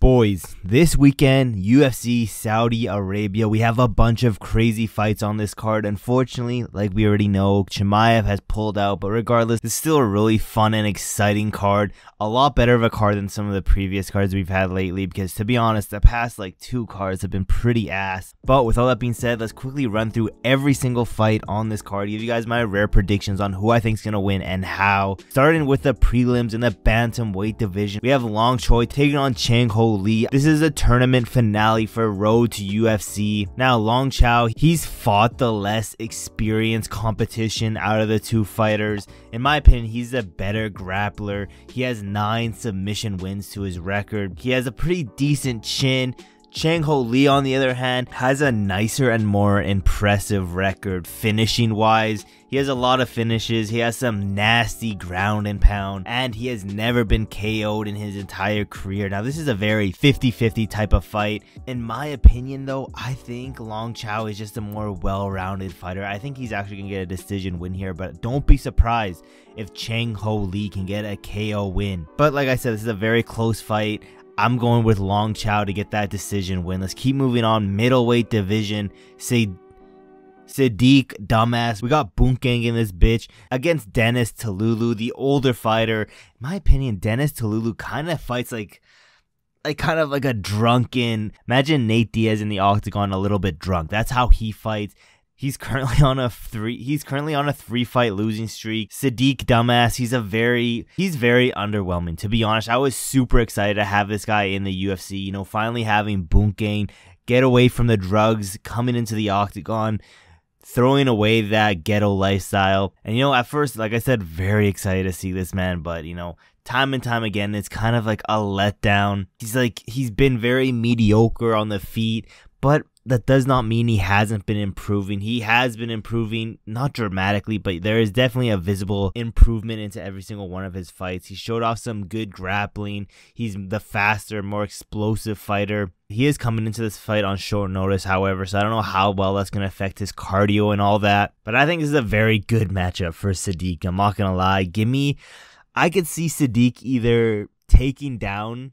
Boys, this weekend, UFC Saudi Arabia, we have a bunch of crazy fights on this card. Unfortunately, like we already know, Chimaev has pulled out, but regardless, it's still a really fun and exciting card. A lot better of a card than some of the previous cards we've had lately, because to be honest, the past like 2 cards have been pretty ass. But with all that being said, let's quickly run through every single fight on this card, give you guys my rare predictions on who I think is going to win and how. Starting with the prelims in the bantamweight division, we have Long Choi taking on Chang-ho. This is a tournament finale for Road to UFC. Now, Long Chao, he's fought the less experienced competition out of the 2 fighters. In my opinion, he's a better grappler. He has 9 submission wins to his record. He has a pretty decent chin. Chang-ho Lee, on the other hand, has a nicer and more impressive record finishing wise. He has a lot of finishes, he has some nasty ground and pound, and he has never been KO'd in his entire career. Now, this is a very 50-50 type of fight. In my opinion, though, I think Long Chao is just a more well-rounded fighter. I think he's actually going to get a decision win here, but don't be surprised if Chang-ho Lee can get a KO win. But like I said, this is a very close fight. I'm going with Long Chao to get that decision win. Let's keep moving on. Middleweight division. Sedriques, Dumas. We got Kang in this bitch against Denis Tiuliulin, the older fighter. In my opinion, Denis Tiuliulin kind of fights like a drunken. Imagine Nate Diaz in the octagon a little bit drunk. That's how he fights. He's currently on a 3-fight losing streak. Sedriques Dumas, he's very underwhelming. To be honest, I was super excited to have this guy in the UFC. You know, finally having Kang get away from the drugs, coming into the octagon, throwing away that ghetto lifestyle. And you know, at first, like I said, very excited to see this man, but you know, time and time again, it's kind of like a letdown. He's been very mediocre on the feet, but that does not mean he hasn't been improving. He has been improving, not dramatically, but there is definitely a visible improvement into every single one of his fights. He showed off some good grappling. He's the faster, more explosive fighter. He is coming into this fight on short notice, however, so I don't know how well that's going to affect his cardio and all that. But I think this is a very good matchup for Sedriques. I'm not going to lie. I could see Sedriques either taking down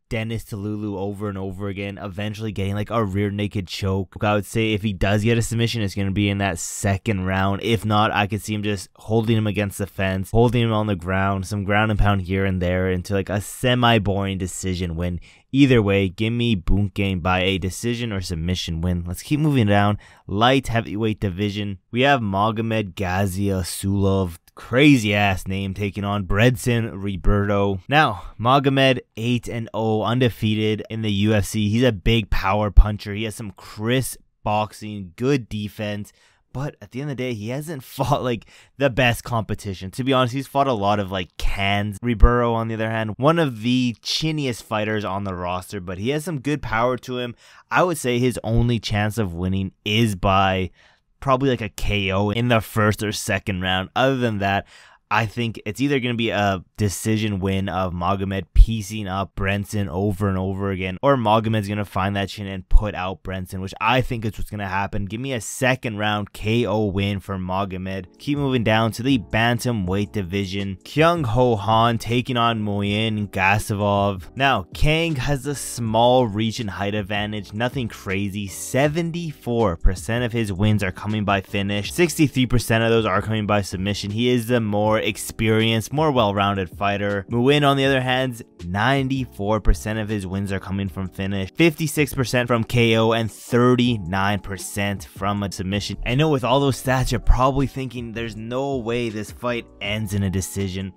Denis Tiuliulin over and over again, eventually getting like a rear naked choke. I would say if he does get a submission, it's going to be in that 2nd round. If not, I could see him just holding him against the fence, holding him on the ground, some ground and pound here and there into like a semi-boring decision win. Either way, give me Kang by a decision or submission win. Let's keep moving down. Light heavyweight division. We have Magomed Gadzhiyasulov, crazy ass name, taking on Brendson Ribeiro. Now, Magomed 8-0, undefeated in the UFC. He's a big power puncher. He has some crisp boxing, good defense. But at the end of the day, he hasn't fought like the best competition. To be honest, he's fought a lot of like cans. Ribeiro, on the other hand, one of the chinniest fighters on the roster, but he has some good power to him. I would say his only chance of winning is by probably like a KO in the 1st or 2nd round. Other than that, I think it's either going to be a decision win of Magomed piecing up Brendson over and over again, or Magomed's going to find that chin and put out Brendson, which I think is what's going to happen. Give me a 2nd round KO win for Magomed. Keep moving down to the bantamweight division. Kyung-ho taking on Muin, Gastelum. Now, Kang has a small reach and height advantage, nothing crazy. 74% of his wins are coming by finish. 63% of those are coming by submission. He is the more experienced, more well-rounded fighter. Muin, on the other hand, 94% of his wins are coming from finish, 56% from KO, and 39% from a submission. I know with all those stats, you're probably thinking there's no way this fight ends in a decision.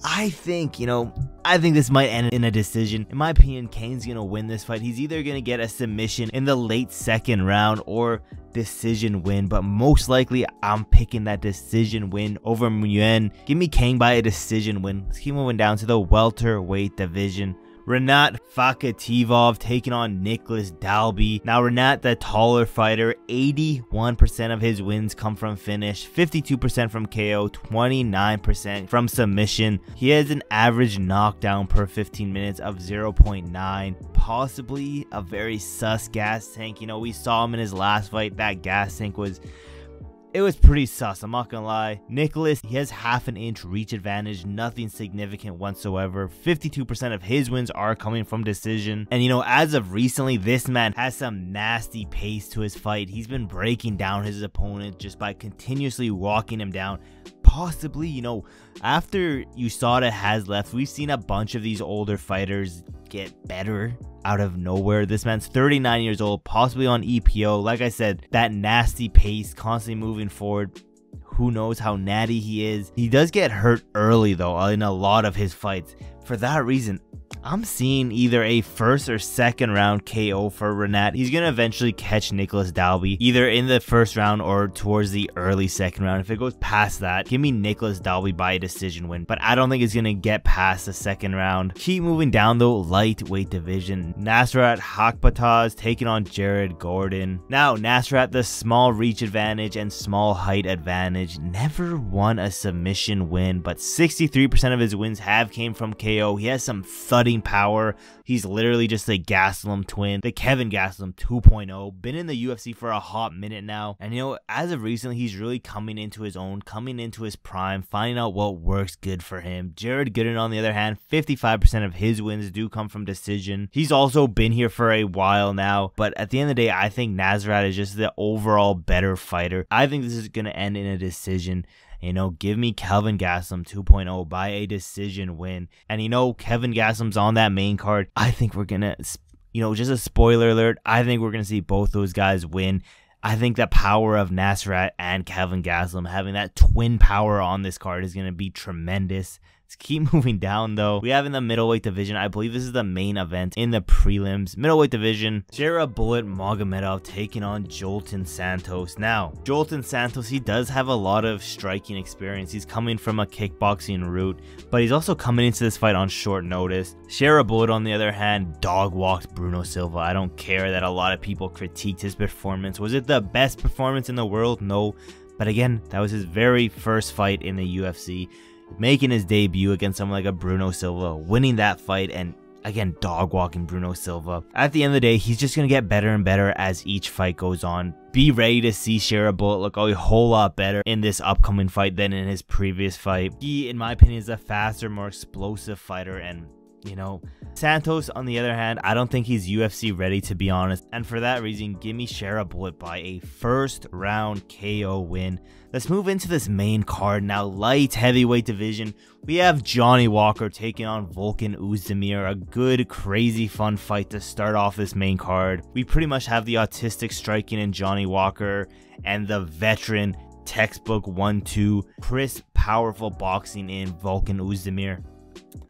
I think this might end in a decision. In my opinion, Kang's going to win this fight. He's either going to get a submission in the late 2nd round or decision win, but most likely I'm picking that decision win over Muin. Give me Kang by a decision win. Let's keep moving down to the welterweight division. Rinat Fakhretdinov taking on Nicolas Dalby. Now, Rinat, the taller fighter, 81% of his wins come from finish, 52% from KO, 29% from submission. He has an average knockdown per 15 minutes of 0.9, possibly a very sus gas tank. You know, we saw him in his last fight. That gas tank was it was pretty sus, I'm not gonna lie. Nicolas, he has half an inch reach advantage, nothing significant whatsoever. 52% of his wins are coming from decision. And you know, as of recently, this man has some nasty pace to his fight. He's been breaking down his opponent just by continuously walking him down. Possibly, you know, after USADA has left, we've seen a bunch of these older fighters get better out of nowhere. This man's 39 years old, possibly on EPO. Like I said, that nasty pace, constantly moving forward. Who knows how natty he is. He does get hurt early though in a lot of his fights. For that reason, I'm seeing either a first or second round KO for Rinat. He's going to eventually catch Nicolas Dalby either in the first round or towards the early second round. If it goes past that, give me Nicolas Dalby by a decision win. But I don't think it's going to get past the second round. Keep moving down though, lightweight division. Nasrat Hakbataz taking on Jared Gordon. Now, Nasrat, the small reach advantage and small height advantage, never won a submission win, but 63% of his wins have came from KO. He has some thudding power. He's literally just a Gastelum twin, the Kevin Gastelum 2.0. Been in the UFC for a hot minute now, and you know, as of recently, he's really coming into his own, coming into his prime, finding out what works good for him. Jared Gordon, on the other hand, 55% of his wins do come from decision. He's also been here for a while now, but at the end of the day, I think Nasrat is just the overall better fighter. I think this is going to end in a decision. You know, give me Kelvin Gastelum 2.0 by a decision win. And you know, Kevin Gastelum's on that main card. I think we're going to, you know, just a spoiler alert, I think we're going to see both those guys win. I think the power of Nasrat and Kelvin Gastelum, having that twin power on this card, is going to be tremendous. Let's keep moving down though. We have in the middleweight division, I believe this is the main event in the prelims. Middleweight division, Magomedov taking on Jolton Santos. Now, Jolton Santos, he does have a lot of striking experience. He's coming from a kickboxing route, but he's also coming into this fight on short notice. On the other hand, dog walked Bruno Silva. I don't care that a lot of people critiqued his performance. Was it the best performance in the world? No. But again, that was his very first fight in the UFC. Making his debut against someone like a Bruno Silva, winning that fight, and again, dog walking Bruno Silva. At the end of the day, he's just going to get better and better as each fight goes on. Be ready to see Sharaputdin look a whole lot better in this upcoming fight than in his previous fight. He, in my opinion, is a faster, more explosive fighter, and you know, Santos, on the other hand, I don't think he's UFC ready, to be honest. And for that reason, give me Sharaputdin by a first round KO win. Let's move into this main card now. Light heavyweight division. We have Johnny Walker taking on Volkan Oezdemir. A good, crazy, fun fight to start off this main card. We pretty much have the autistic striking in Johnny Walker and the veteran textbook 1-2 crisp, powerful boxing in Volkan Oezdemir.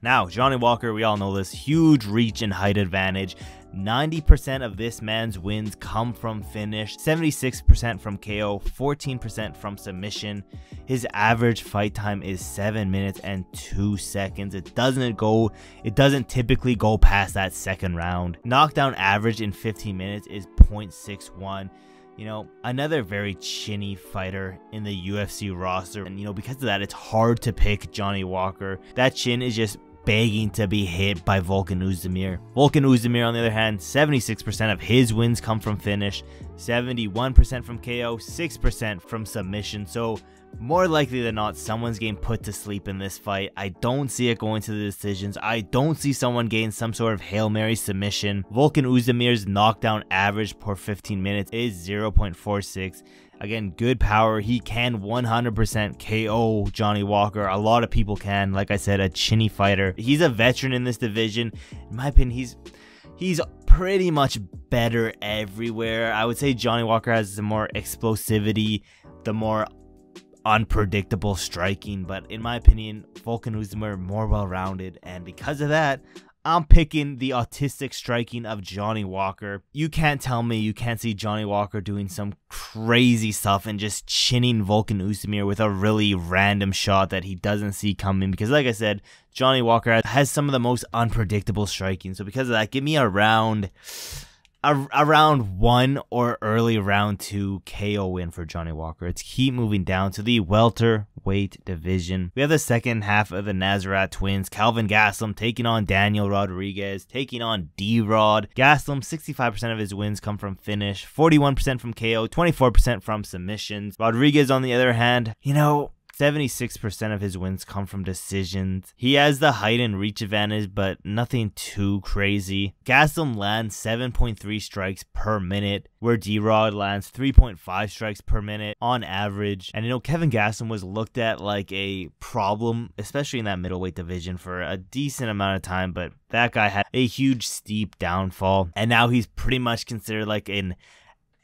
Now, Johnny Walker, we all know this, huge reach and height advantage. 90% of this man's wins come from finish, 76% from KO, 14% from submission. His average fight time is 7 minutes and 2 seconds. It doesn't typically go past that second round. Knockdown average in 15 minutes is 0.61. You know, another very chinny fighter in the UFC roster. And, you know, because of that, it's hard to pick Johnny Walker. That chin is just begging to be hit by Volkan Oezdemir. Volkan Oezdemir, on the other hand, 76% of his wins come from finish, 71% from KO, 6% from submission. So, more likely than not, someone's getting put to sleep in this fight. I don't see it going to the decisions. I don't see someone getting some sort of Hail Mary submission. Volkan Oezdemir's knockdown average per 15 minutes is 0.46. Again, good power. He can 100% KO Johnny Walker. A lot of people can. Like I said, a chinny fighter. He's a veteran in this division. In my opinion, he's pretty much better everywhere. I would say Johnny Walker has the more explosivity, the more unpredictable striking, but in my opinion, Volkan Oezdemir more well-rounded, and because of that, I'm picking the autistic striking of Johnny Walker. You can't tell me you can't see Johnny Walker doing some crazy stuff and just chinning Volkan Oezdemir with a really random shot that he doesn't see coming, because like I said, Johnny Walker has some of the most unpredictable striking. So because of that, give me around a round 1 or early round 2 KO win for Johnny Walker. Let's keep moving down to the welterweight division. We have the second half of the Nasrat twins. Kelvin Gastelum taking on Daniel Rodriguez, taking on D-Rod. Gastelum, 65% of his wins come from finish, 41% from KO, 24% from submissions. Rodriguez, on the other hand, 76% of his wins come from decisions. He has the height and reach advantage, but nothing too crazy. Gastelum lands 7.3 strikes per minute, where D-Rod lands 3.5 strikes per minute on average. And Kevin Gastelum was looked at like a problem, especially in that middleweight division, for a decent amount of time, but that guy had a huge steep downfall, and now he's pretty much considered like an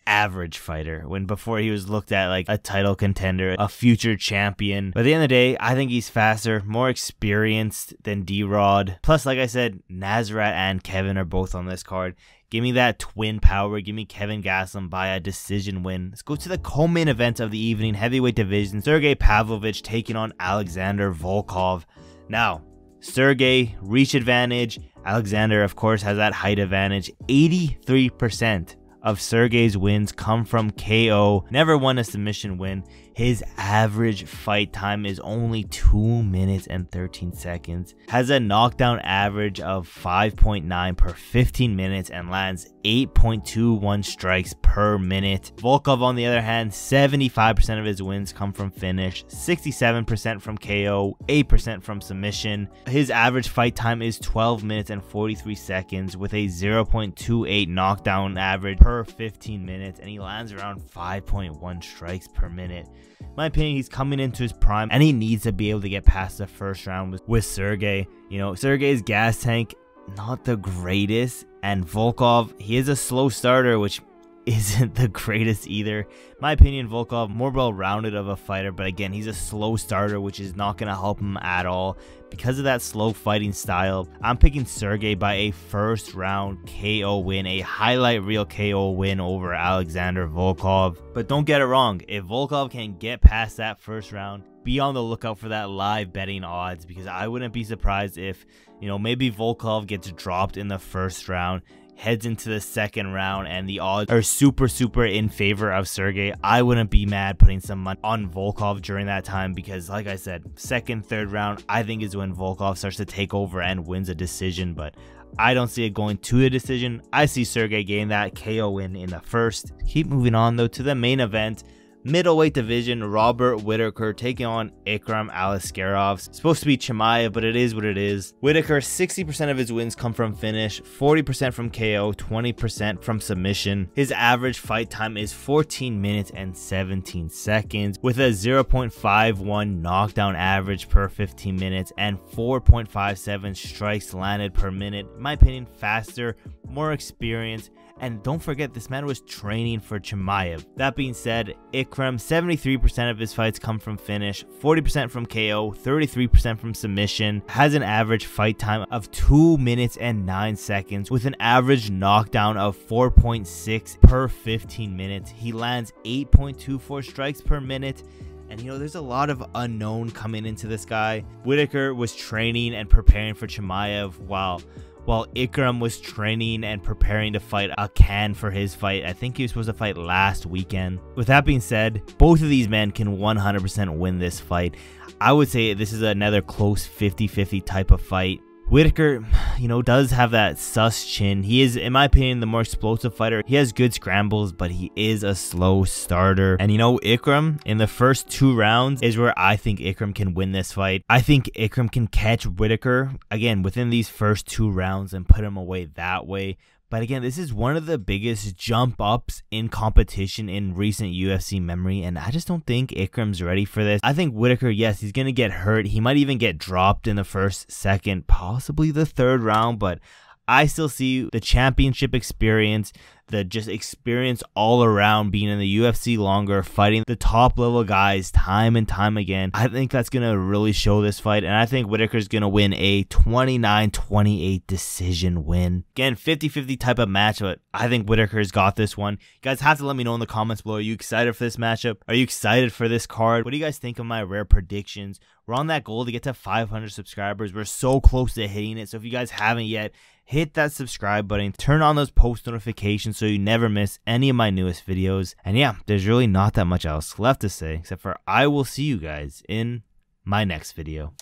average fighter, when before he was looked at like a title contender, a future champion. But at the end of the day, I think he's faster, more experienced than D-Rod. Plus, like I said, Nasrat and Kevin are both on this card. Give me that twin power. Give me Kevin Gastelum by a decision win. Let's go to the co-main event of the evening, heavyweight division. Sergei Pavlovich taking on Alexander Volkov. Now, Sergei, reach advantage. Alexander, of course, has that height advantage. 83% of Sergei's wins come from KO. Never won a submission win. His average fight time is only 2 minutes and 13 seconds. Has a knockdown average of 5.9 per 15 minutes and lands 8.21 strikes per minute. Volkov, on the other hand, 75% of his wins come from finish, 67% from KO, 8% from submission. His average fight time is 12 minutes and 43 seconds with a 0.28 knockdown average per 15 minutes, and he lands around 5.1 strikes per minute. In my opinion, he's coming into his prime, and he needs to be able to get past the first round with Sergei. Sergei's gas tank, not the greatest, and Volkov, he is a slow starter, which isn't the greatest either. In my opinion, Volkov, more well-rounded of a fighter, but again, he's a slow starter, which is not going to help him at all. Because of that slow fighting style, I'm picking Sergei by a first round KO win, a highlight reel KO win over Alexander Volkov. But don't get it wrong, if Volkov can get past that first round, be on the lookout for that live betting odds, because I wouldn't be surprised if, maybe Volkov gets dropped in the first round, heads into the second round, and the odds are super in favor of Sergei. I wouldn't be mad putting some money on Volkov during that time, because like I said, second, third round, I think is when Volkov starts to take over and wins a decision, but I don't see it going to a decision. I see Sergei getting that KO win in the first. Keep moving on though to the main event. Middleweight division, Robert Whittaker taking on Ikram Aliskerov. Supposed to be Chimaev, but it is what it is. Whittaker, 60% of his wins come from finish, 40% from KO, 20% from submission. His average fight time is 14 minutes and 17 seconds with a 0.51 knockdown average per 15 minutes and 4.57 strikes landed per minute. In my opinion, faster, more experienced. And don't forget, this man was training for Chimaev. That being said, Ikram, 73% of his fights come from finish, 40% from KO, 33% from submission, has an average fight time of 2 minutes and 9 seconds with an average knockdown of 4.6 per 15 minutes. He lands 8.24 strikes per minute. And there's a lot of unknown coming into this guy. Whittaker was training and preparing for Chimaev while Ikram was training and preparing to fight a Kang for his fight. I think he was supposed to fight last weekend. With that being said, both of these men can 100% win this fight. I would say this is another close 50-50 type of fight. Whittaker, does have that sus chin. He is, in my opinion, the more explosive fighter. He has good scrambles, but he is a slow starter. And Ikram, in the first 2 rounds, is where I think Ikram can win this fight. I think Ikram can catch Whittaker, again, within these first 2 rounds and put him away that way. But again, this is one of the biggest jump ups in competition in recent UFC memory, and I just don't think Ikram's ready for this. I think Whittaker, yes, he's going to get hurt. He might even get dropped in the first, second, possibly the third round, but I still see the championship experience, the just experience all around, being in the UFC longer, fighting the top level guys time and time again. I think that's going to really show this fight, and I think Whittaker's going to win a 29-28 decision win. Again, 50-50 type of match, but I think Whittaker's got this one. You guys have to let me know in the comments below. Are you excited for this matchup? Are you excited for this card? What do you guys think of my rare predictions? We're on that goal to get to 500 subscribers. We're so close to hitting it, so if you guys haven't yet, hit that subscribe button, turn on those post notifications so you never miss any of my newest videos. And yeah, there's really not that much else left to say, except for I will see you guys in my next video.